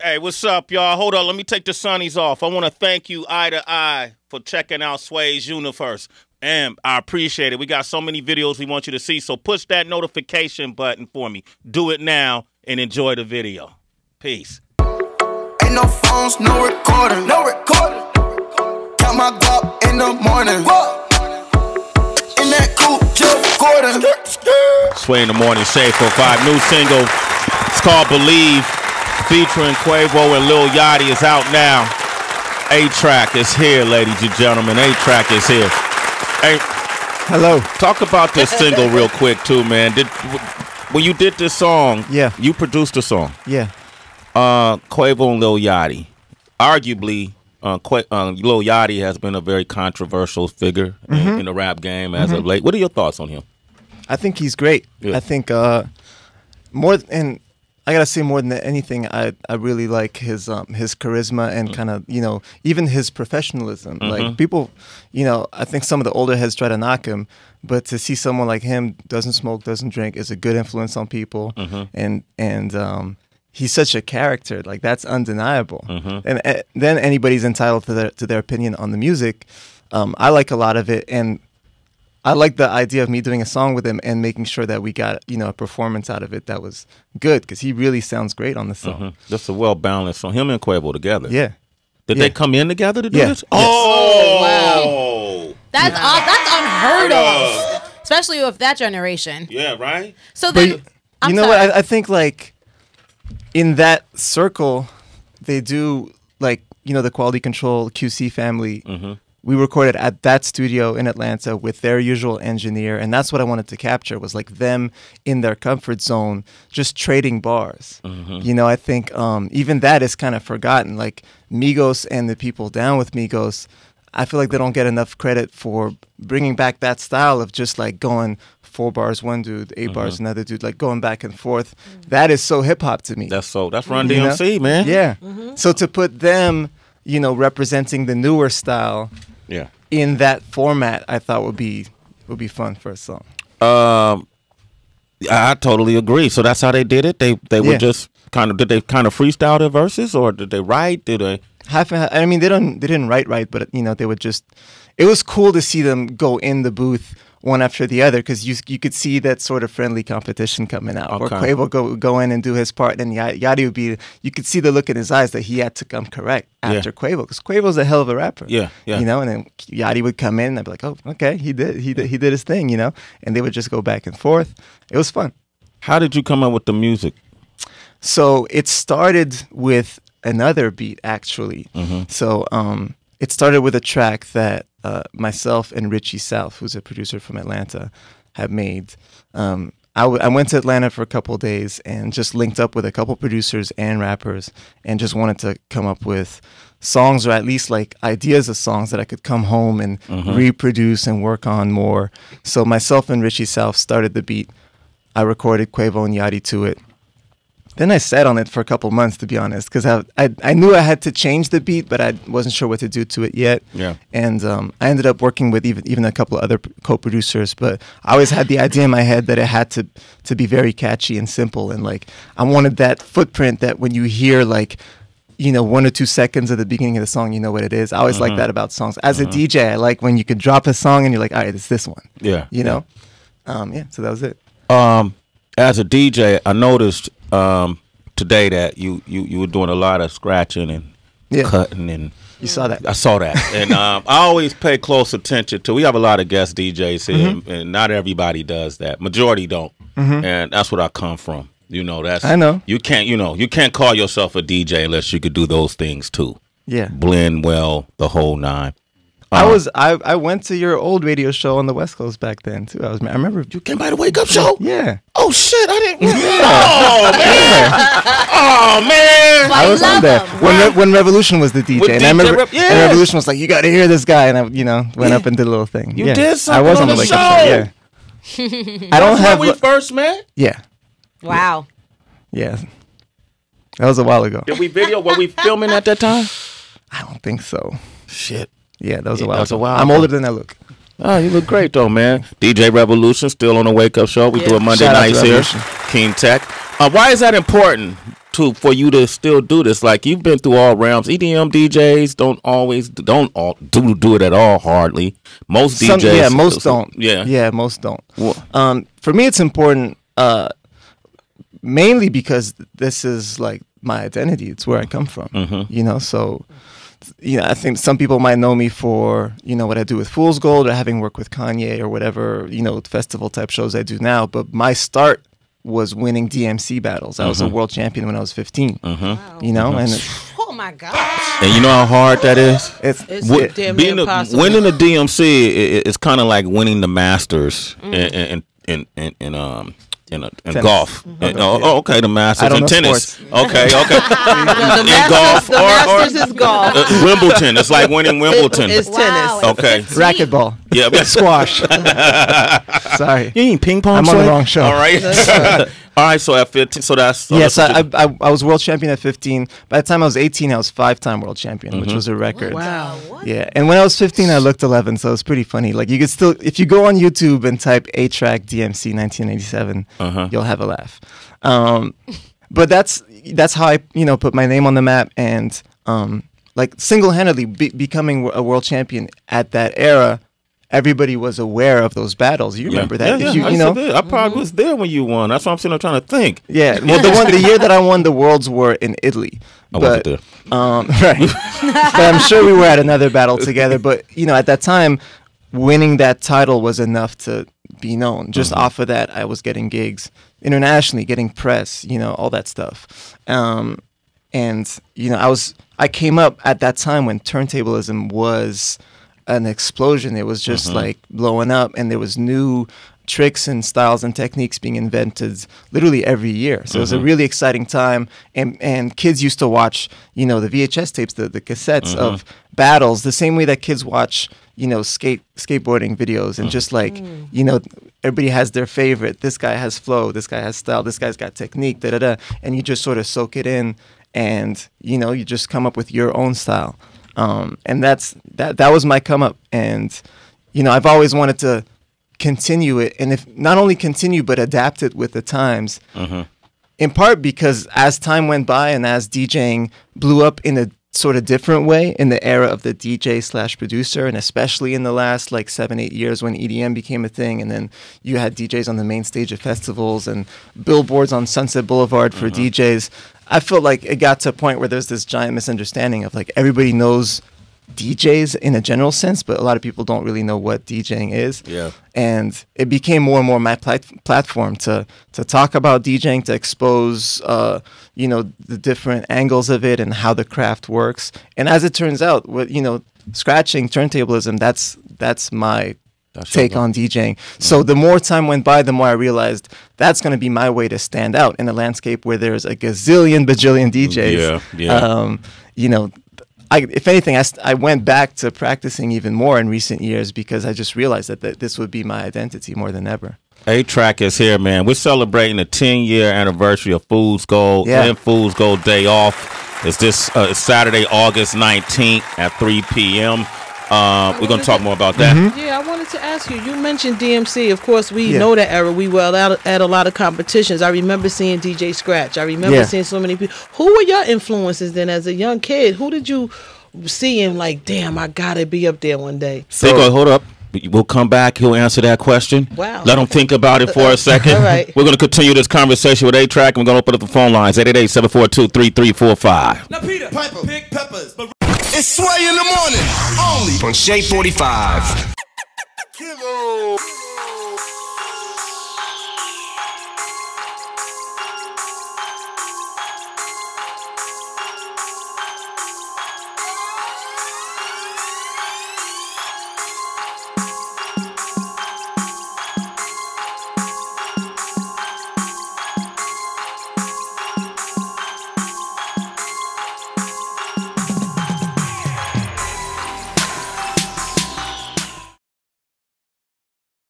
Hey, what's up, y'all? Hold on, let me take the sunnies off. I want to thank you, Eye to Eye, for checking out Sway's Universe. And I appreciate it. We got so many videos we want you to see, so push that notification button for me. Do it now and enjoy the video. Peace. Ain't no phones, no recording. No recording. Count my guap in the morning. In that coupe, just Gordon. Sway in the Morning, Shade 45. New single. It's called Believe. Featuring Quavo and Lil Yachty is out now. A-Trak is here, ladies and gentlemen. A-Trak is here. Hey, hello. Talk about this single real quick, too, man. When you did this song, yeah, you produced the song. Yeah. Quavo and Lil Yachty. Arguably, Lil Yachty has been a very controversial figure in the rap game as of late. What are your thoughts on him? I think he's great. Yeah. I think I gotta say, more than anything, I really like his charisma and kind of, you know, even his professionalism. Like, people, you know, I think some of the older heads try to knock him, but to see someone like him, doesn't smoke, doesn't drink, is a good influence on people, and he's such a character. Like, that's undeniable. And then anybody's entitled to their opinion on the music. I like a lot of it, and I like the idea of me doing a song with him and making sure that we got, you know, a performance out of it that was good, because he really sounds great on the song. Just a well-balanced song. Him and Quavo together. Yeah. Did they come in together to do this? Oh, wow. That's unheard of, especially with that generation. Yeah, right? So then, you know what? I think, like, in that circle, they do, like, you know, the Quality Control QC family. We recorded at that studio in Atlanta with their usual engineer, and that's what I wanted to capture, was like them in their comfort zone, just trading bars. You know, I think even that is kind of forgotten. Like, Migos and the people down with Migos, I feel like they don't get enough credit for bringing back that style of just like going 4 bars one dude, 8 bars another dude, like going back and forth. That is so hip hop to me. That's Run DMC, man. Yeah. So to put them, you know, representing the newer style, in that format, I thought would be fun for a song. I totally agree. So that's how they did it. They were just did they kind of freestyle their verses, or did they write? Did they? Half and half. I mean, they didn't write, but you know, they would just. It was cool to see them go in the booth one after the other, because you could see that sort of friendly competition coming out. Where Quavo would go in and do his part, and Yachty would be. You could see the look in his eyes that he had to come correct after Quavo, because Quavo's a hell of a rapper. Yeah. You know, and then Yachty would come in and I'd be like, oh, okay, he did his thing, you know, and they would just go back and forth. It was fun. How did you come up with the music? So it started with another beat, actually. So it started with a track that myself and Richie South, who's a producer from Atlanta, have made. I went to Atlanta for a couple of days and just linked up with a couple producers and rappers, and just wanted to come up with songs, or at least like ideas of songs that I could come home and reproduce and work on more. So myself and Richie South started the beat. I recorded Quavo and Yachty to it. Then I sat on it for a couple months, to be honest, because I knew I had to change the beat, but I wasn't sure what to do to it yet. Yeah. And I ended up working with even a couple of other co-producers, but I always had the idea in my head that it had to be very catchy and simple, and like I wanted that footprint that when you hear like, you know, 1 or 2 seconds at the beginning of the song, you know what it is. I always like that about songs. As a DJ, I like when you could drop a song and you're like, all right, it's this one. Yeah. You know? Yeah, so that was it. As a DJ, I noticed today that you were doing a lot of scratching and cutting, and you saw that. I saw that, and I always pay close attention to. We have a lot of guest DJs here, and not everybody does that. Majority don't, and that's what I come from. You know, I know you can't call yourself a DJ unless you could do those things too. Yeah, blend well, the whole nine. I went to your old radio show on the West Coast back then too. I remember you came by the Wake Up Show. Yeah. Oh shit! I didn't. Oh man! Oh man! I was on there when Revolution was the DJ, and I remember and Revolution was like, "You got to hear this guy," and I, went up and did a little thing. You did something. I was on the Wake Up Show. Yeah. I don't have. When we first met. Yeah. Wow. Yeah. That was a while ago. Did we video? Were we filming at that time? I don't think so. Shit. Yeah, that was a while. That was a while. I'm older than I look. Oh, you look great though, man. DJ Revolution still on the Wake Up Show. We do it Monday nights here. King Tech. Why is that important? for you to still do this? Like, you've been through all realms. EDM DJs don't do it at all. Hardly. Most DJs, most don't. Yeah, most don't. For me, it's important, mainly because this is like my identity. It's where I come from. You know, so. You know, I think some people might know me for, you know, what I do with Fool's Gold or having worked with Kanye or whatever, you know, festival type shows I do now. But my start was winning DMC battles. I was a world champion when I was 15. Wow. You know, and oh my gosh! And you know how hard that is. It's damn impossible. Winning the DMC is kind of like winning the Masters in golf. Okay, the Masters and tennis. Okay. The golf Masters is golf. Wimbledon. It's like winning Wimbledon. It's tennis. Okay. Racquetball. Yeah. Squash. Sorry. You ain't ping pong. I'm on the wrong show. All right. All right, so at 15, so that's... I was world champion at 15. By the time I was 18, I was 5-time world champion, which was a record. Wow. Yeah, and when I was 15, I looked 11, so it was pretty funny. Like, you could still... If you go on YouTube and type A-Trak DMC 1987, you'll have a laugh. But that's how I, you know, put my name on the map, and, like, single-handedly becoming a world champion at that era... Everybody was aware of those battles. You remember that? Yeah, you know, I probably was there when you won. That's what I'm sitting there trying to think. Yeah, well, the year that I won the Worlds were in Italy. I wasn't there. Right. But I'm sure we were at another battle together. But you know, at that time, winning that title was enough to be known. Just off of that, I was getting gigs internationally, getting press. You know, all that stuff. And you know, I came up at that time when turntablism was an explosion. It was just like blowing up, and there was new tricks and styles and techniques being invented literally every year. So it was a really exciting time, and kids used to watch, you know, the VHS tapes, the cassettes of battles, the same way that kids watch, you know, skateboarding videos, and just like, you know, everybody has their favorite. This guy has flow, this guy has style, this guy's got technique, and you just sort of soak it in, and you know, you just come up with your own style. And that was my come up, and you know, I've always wanted to continue it, and if not only continue but adapt it with the times. In part because as time went by and as DJing blew up in a sort of different way in the era of the DJ/producer, and especially in the last like 7-8 years when EDM became a thing, and then you had DJs on the main stage of festivals and billboards on Sunset Boulevard for DJs. I felt like it got to a point where there's this giant misunderstanding of like everybody knows DJs in a general sense, but a lot of people don't really know what DJing is. Yeah. And it became more and more my platform to talk about DJing, to expose, you know, the different angles of it and how the craft works. And as it turns out, you know, scratching, turntablism, that's my take on DJing. So the more time went by, the more I realized that's going to be my way to stand out in a landscape where there's a bajillion DJs. You know, if anything, I went back to practicing even more in recent years because I just realized that this would be my identity more than ever. A-Trak is here, man. We're celebrating the 10-year anniversary of Fool's Gold and Fool's Gold Day Off. It's this Saturday, August 19th at 3 p.m. We're going to talk more about that. Yeah, I wanted to ask you. You mentioned DMC. Of course, we know that era. We were at a lot of competitions. I remember seeing DJ Scratch. I remember seeing so many people. Who were your influences then as a young kid? Who did you see and like, damn, I got to be up there one day? So, hold up. We'll come back. He'll answer that question. Wow. Let him think about it for a second. All right. We're going to continue this conversation with A-Trak, and we're going to open up the phone lines, 888-742-3345. Now, Peter, Piper, pick peppers. It's Sway in the morning, only on Shade 45. Kilo.